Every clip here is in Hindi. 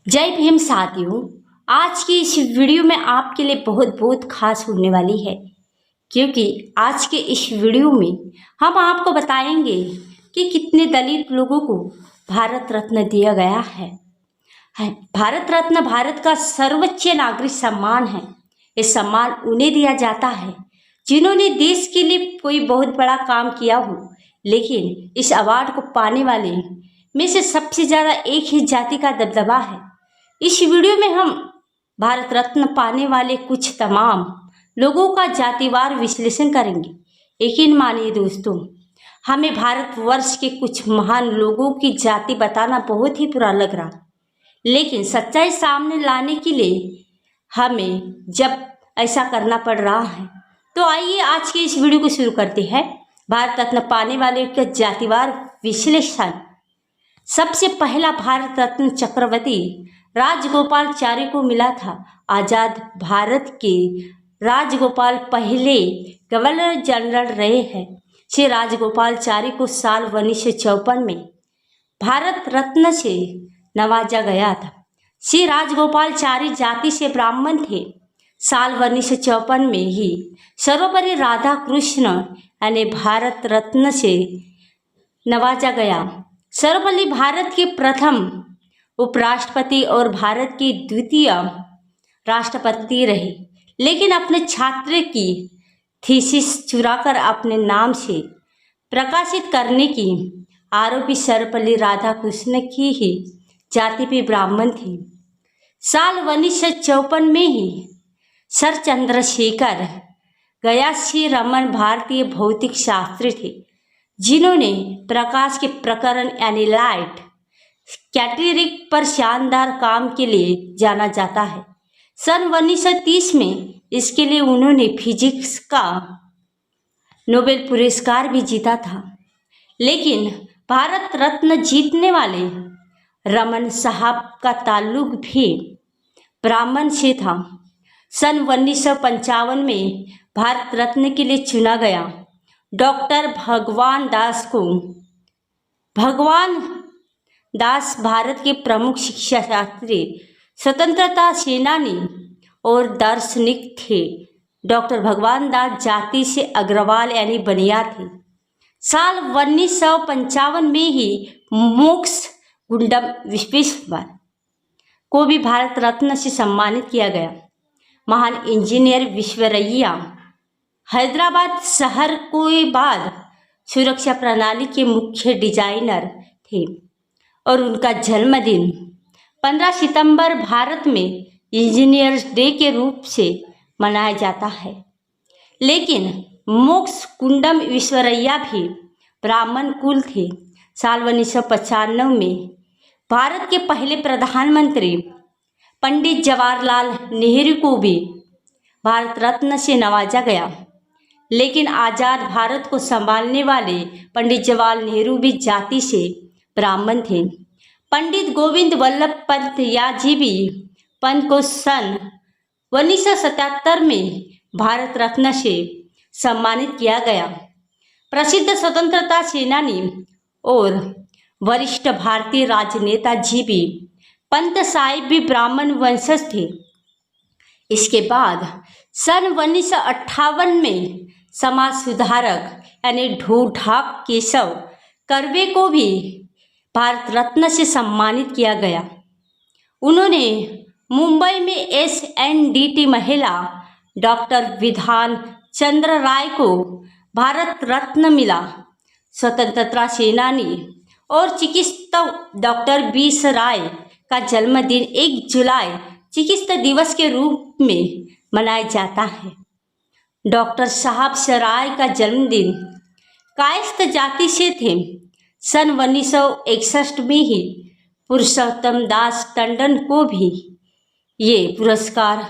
जय भीम साथियों। आज की इस वीडियो में आपके लिए बहुत खास होने वाली है, क्योंकि आज के इस वीडियो में हम आपको बताएंगे कि कितने दलित लोगों को भारत रत्न दिया गया है। भारत रत्न भारत का सर्वोच्च नागरिक सम्मान है। ये सम्मान उन्हें दिया जाता है जिन्होंने देश के लिए कोई बहुत बड़ा काम किया हो, लेकिन इस अवार्ड को पाने वाले में से सबसे ज़्यादा एक ही जाति का दबदबा है। इस वीडियो में हम भारत रत्न पाने वाले कुछ तमाम लोगों का जातिवार विश्लेषण करेंगे। यकीन मानिए दोस्तों, हमें भारतवर्ष के कुछ महान लोगों की जाति बताना बहुत ही बुरा लग रहा, लेकिन सच्चाई सामने लाने के लिए हमें जब ऐसा करना पड़ रहा है, तो आइए आज की इस वीडियो को शुरू करते हैं। भारत रत्न पाने वाले का जातिवार विश्लेषण। सबसे पहला भारत रत्न चक्रवर्ती राजगोपालाचारी को मिला था। आज़ाद भारत के राजगोपाल पहले गवर्नर जनरल रहे हैं। श्री राजगोपालाचारी को साल 1954 में भारत रत्न से नवाजा गया था। श्री राजगोपालाचारी जाति से ब्राह्मण थे। साल 1954 में ही सर्वपल्ली राधाकृष्ण यानी भारत रत्न से नवाजा गया। सर्वपल्ली भारत के प्रथम उपराष्ट्रपति और भारत के द्वितीय राष्ट्रपति रहे, लेकिन अपने छात्र की थीसिस चुराकर अपने नाम से प्रकाशित करने की आरोपी सर्वपल्ली राधाकृष्ण की ही जाति भी ब्राह्मण थी। साल 1954 में ही सर चंद्रशेखर गयासी रमन भारतीय भौतिक शास्त्री थे, जिन्होंने प्रकाश के प्रकरण यानी लाइट कैटेगरी पर शानदार काम के लिए जाना जाता है। सन 1930 में इसके लिए उन्होंने फिजिक्स का नोबेल पुरस्कार भी जीता था। लेकिन भारत रत्न जीतने वाले रमन साहब का ताल्लुक भी ब्राह्मण से था। सन 1955 में भारत रत्न के लिए चुना गया डॉक्टर भगवान दास को। भगवान दास भारत के प्रमुख शिक्षा शास्त्री, स्वतंत्रता सेनानी और दार्शनिक थे। डॉक्टर भगवान दास जाति से अग्रवाल यानी बनिया थे। साल 1955 में ही मोक्ष गुंडम विश्वेश्वर को भी भारत रत्न से सम्मानित किया गया। महान इंजीनियर विश्वेश्वरैया हैदराबाद शहर के बाद सुरक्षा प्रणाली के मुख्य डिजाइनर थे और उनका जन्मदिन 15 सितंबर भारत में इंजीनियर्स डे के रूप से मनाया जाता है। लेकिन मोक्ष कुंडम विश्वेश्वरैया भी ब्राह्मण कुल थे। साल 1995 में भारत के पहले प्रधानमंत्री पंडित जवाहरलाल नेहरू को भी भारत रत्न से नवाजा गया। लेकिन आज़ाद भारत को संभालने वाले पंडित जवाहरलाल नेहरू भी जाति से ब्राह्मण थे। पंडित गोविंद वल्लभ पंत याजीबी पंत को सन 1977 में भारत रत्न से सम्मानित किया गया। प्रसिद्ध स्वतंत्रता सेनानी और वरिष्ठ भारतीय राजनेता जीबी पंत साहिब भी ब्राह्मण वंशज थे। इसके बाद सन 1958 में समाज सुधारक यानी ढूढाक केशव कर्वे को भी भारत रत्न से सम्मानित किया गया। उन्होंने मुंबई में SNDT महिला डॉक्टर विधान चंद्र राय को भारत रत्न मिला। स्वतंत्रता सेनानी और चिकित्सक डॉक्टर बीस राय का जन्मदिन 1 जुलाई चिकित्सा दिवस के रूप में मनाया जाता है। डॉक्टर साहब सराय का जन्मदिन कायस्थ जाति से थे। सन 1961 में ही पुरुषोत्तम दास टंडन को भी ये पुरस्कार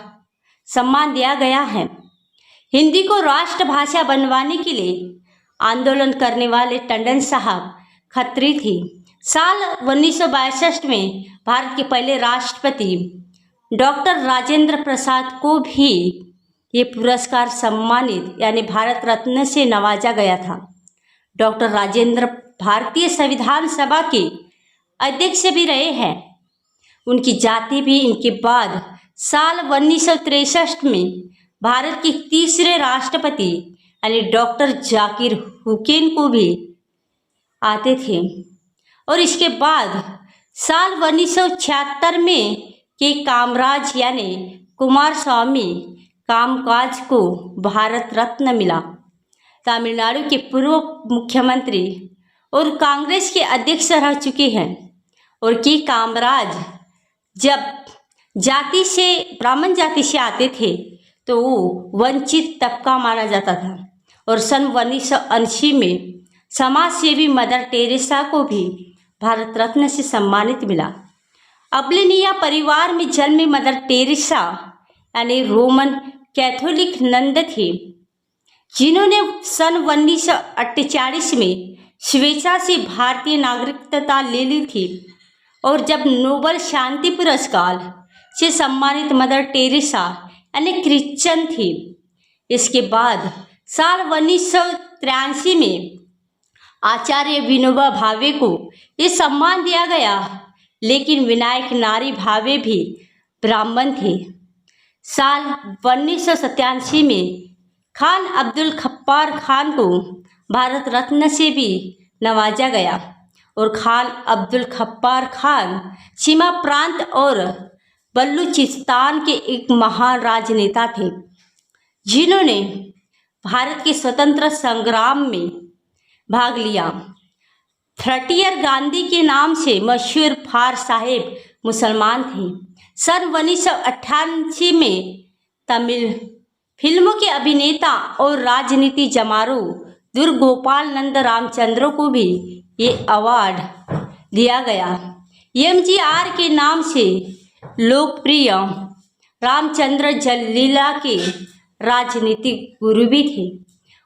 सम्मान दिया गया है। हिंदी को राष्ट्रभाषा बनवाने के लिए आंदोलन करने वाले टंडन साहब खत्री थे। साल 1962 में भारत के पहले राष्ट्रपति डॉक्टर राजेंद्र प्रसाद को भी ये पुरस्कार सम्मानित यानी भारत रत्न से नवाजा गया था। डॉक्टर राजेंद्र भारतीय संविधान सभा के अध्यक्ष भी रहे हैं। उनकी जाति भी इनके बाद साल 1963 में भारत के तीसरे राष्ट्रपति यानी डॉक्टर जाकिर हुसैन को भी आते थे। और इसके बाद साल 1976 में के कामराज यानी कुमार स्वामी कामकाज को भारत रत्न मिला। तमिलनाडु के पूर्व मुख्यमंत्री और कांग्रेस के अध्यक्ष रह चुके हैं। और के कामराज जब ब्राह्मण जाति से आते थे तो वो वंचित तबका माना जाता था। और सन 1980 में समाज सेवी मदर टेरेसा को भी भारत रत्न से सम्मानित मिला। अबलिनिया परिवार में जन्मी मदर टेरेसा यानी रोमन कैथोलिक नंद थे, जिन्होंने सन 1948 में स्वेच्छा से भारतीय नागरिकता ले ली थी। और जब नोबेल शांति पुरस्कार से सम्मानित मदर टेरेसा यानी क्रिश्चियन थी। इसके बाद साल 1983 में आचार्य विनोबा भावे को ये सम्मान दिया गया, लेकिन विनायक नारी भावे भी ब्राह्मण थे। साल 1987 में खान अब्दुल गफ्फार खान को भारत रत्न से भी नवाजा गया। और खान अब्दुल गफ्फार खान सीमा प्रांत और बलूचिस्तान के एक महान राजनेता थे, जिन्होंने भारत के स्वतंत्र संग्राम में भाग लिया। फ्रंटियर गांधी के नाम से मशहूर फार साहेब मुसलमान थे। सन 1988 में तमिल फिल्मों के अभिनेता और राजनीति जमारू दुर्गोपाल नंद रामचंद्र को भी ये अवार्ड दिया गया। एमजीआर के नाम से लोकप्रिय रामचंद्र जलीला के राजनीतिक गुरु भी थे।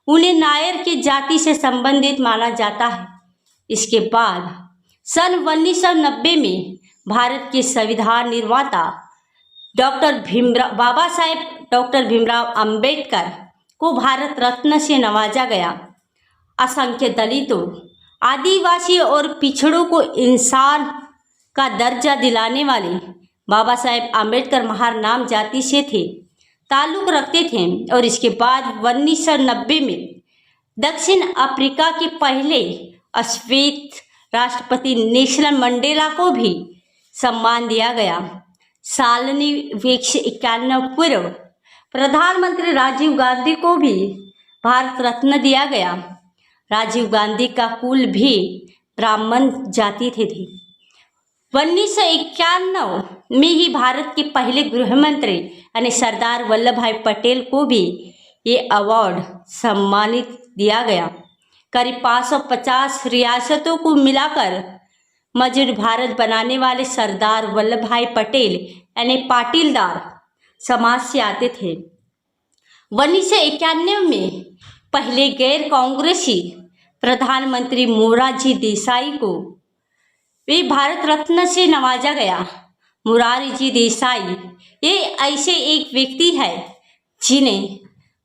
उन्हें नायर की जाति से संबंधित माना जाता है। इसके बाद सन 1990 में भारत के संविधान निर्माता बाबा साहेब डॉक्टर भीमराव अंबेडकर को भारत रत्न से नवाजा गया। असंख्य दलितों, आदिवासी और पिछड़ों को इंसान का दर्जा दिलाने वाले बाबा साहेब अंबेडकर महार नाम जाति से ताल्लुक़ रखते थे। और इसके बाद 1990 में दक्षिण अफ्रीका के पहले श्वेत राष्ट्रपति नेल्सन मंडेला को भी सम्मान दिया गया। साल 1991 पूर्व प्रधानमंत्री राजीव गांधी को भी भारत रत्न दिया गया। राजीव गांधी का कुल भी ब्राह्मण जाति थे। 1991 में ही भारत के पहले गृहमंत्री यानी सरदार वल्लभ भाई पटेल को भी ये अवार्ड सम्मानित दिया गया। करीब 550 रियासतों को मिलाकर मजबूत भारत बनाने वाले सरदार वल्लभ भाई पटेल यानी पाटीलदार समाज से आते थे। 1991 में पहले गैर कांग्रेसी प्रधानमंत्री मोरारजी देसाई को भी भारत रत्न से नवाजा गया। मोरारजी देसाई ये ऐसे एक व्यक्ति है जिन्हें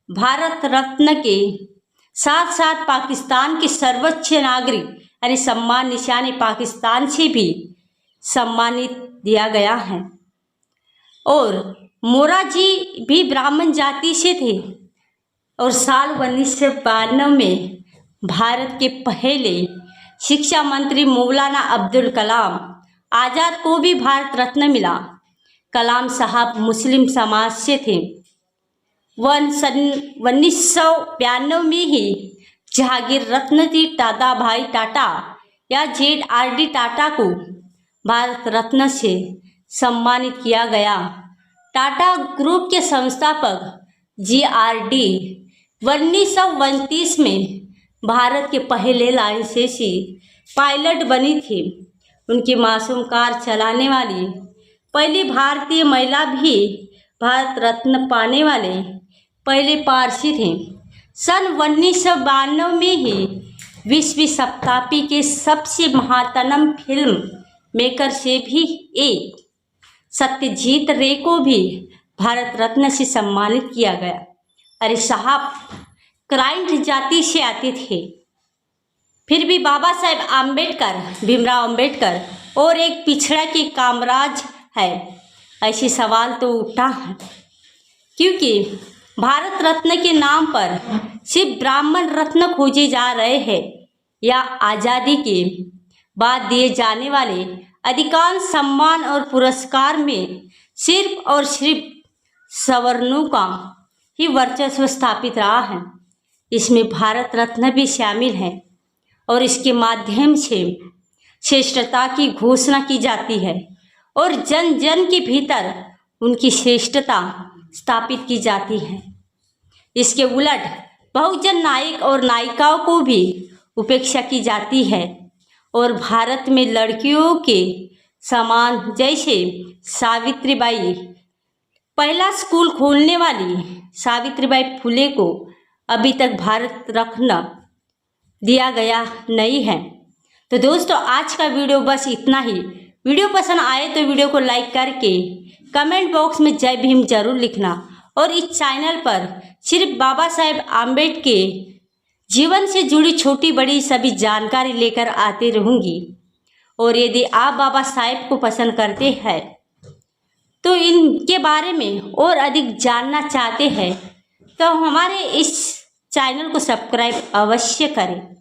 भारत रत्न के साथ साथ पाकिस्तान के सर्वोच्च नागरिक यानी सम्मान निशान पाकिस्तान से भी सम्मानित दिया गया है। और मोरारजी भी ब्राह्मण जाति से थे। और साल 1992 में भारत के पहले शिक्षा मंत्री मौलाना अब्दुल कलाम आज़ाद को भी भारत रत्न मिला। कलाम साहब मुस्लिम समाज से थे। सन 1992 में ही जहांगीर रत्न जी दादा भाई टाटा या ZRD टाटा को भारत रत्न से सम्मानित किया गया। टाटा ग्रुप के संस्थापक ZRD 1929 में भारत के पहले लाइसेंसी पायलट बनी थी। उनकी मासूम कार चलाने वाली पहली भारतीय महिला भी भारत रत्न पाने वाले पहले पारसी थे। सन 1992 में ही 20वीं शताब्दी के सबसे महातनम फिल्म मेकर से भी एक सत्यजीत रे को भी भारत रत्न से सम्मानित किया गया। अरे साहब, क्राइंट जाति से आते थे, फिर भी बाबा साहेब आम्बेडकर, भीमराव अंबेडकर और एक पिछड़ा के कामराज है? ऐसे सवाल तो उठा है, क्योंकि भारत रत्न के नाम पर सिर्फ ब्राह्मण रत्न खोजे जा रहे हैं, या आज़ादी के बाद दिए जाने वाले अधिकांश सम्मान और पुरस्कार में सिर्फ और सिर्फ सवर्णों का ही वर्चस्व स्थापित रहा है। इसमें भारत रत्न भी शामिल है और इसके माध्यम से श्रेष्ठता की घोषणा की जाती है और जन जन के भीतर उनकी श्रेष्ठता स्थापित की जाती है। इसके उलट बहुजन नायक और नायिकाओं को भी उपेक्षा की जाती है और भारत में लड़कियों के समान, जैसे सावित्रीबाई, पहला स्कूल खोलने वाली सावित्रीबाई फुले को अभी तक भारत रत्न दिया गया नहीं है। तो दोस्तों, आज का वीडियो बस इतना ही। वीडियो पसंद आए तो वीडियो को लाइक करके कमेंट बॉक्स में जय भीम जरूर लिखना और इस चैनल पर सिर्फ बाबा साहेब आम्बेडकर के जीवन से जुड़ी छोटी बड़ी सभी जानकारी लेकर आते रहूँगी। और यदि आप बाबा साहेब को पसंद करते हैं तो इनके बारे में और अधिक जानना चाहते हैं तो हमारे इस चैनल को सब्सक्राइब अवश्य करें।